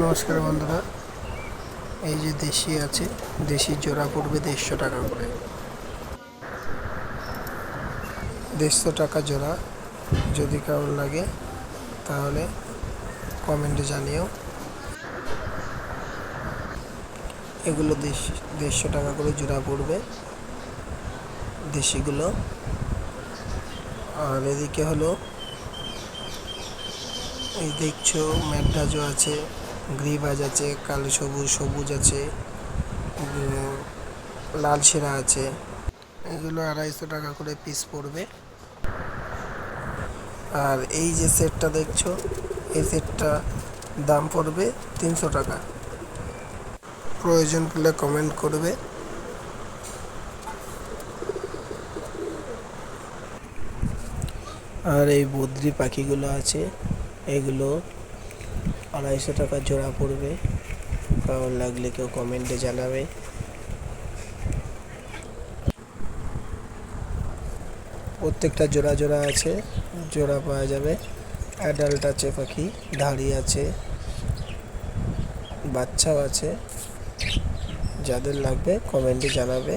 নমস্কার বন্ধুরা, এই যে দেশি আছে, দেশি জোড়া পড়বে 150 টাকা করে। 150 টাকা জোড়া। যদি কেমন লাগে তাহলে কমেন্টে জানিও। এগুলো 150 টাকা করে জোড়া পড়বে দেশিগুলো। আর এদিকে হলো এই দেখছো ম্যাড্রাজও আছে, গ্রিবাজ আছে, কালো সবুজ আছে, লাল সেরা আছে। এগুলো 250 টাকা করে পিস পড়বে। আর এই যে সেটটা দেখছো, এই সেটটা দাম পড়বে 300 টাকা। প্রয়োজন পড়লে কমেন্ট করবে। আর এই বদ্রি পাখিগুলো আছে, এগুলো 250 টাকা জোড়া পড়বে। কেমন লাগলে কেউ কমেন্টে জানাবে। প্রত্যেকটা জোড়া জোড়া আছে, জোড়া পাওয়া যাবে। অ্যাডাল্ট আছে, পাখি ধাড়ি আছে, বাচ্চাও আছে। যাদের লাগবে কমেন্টে জানাবে।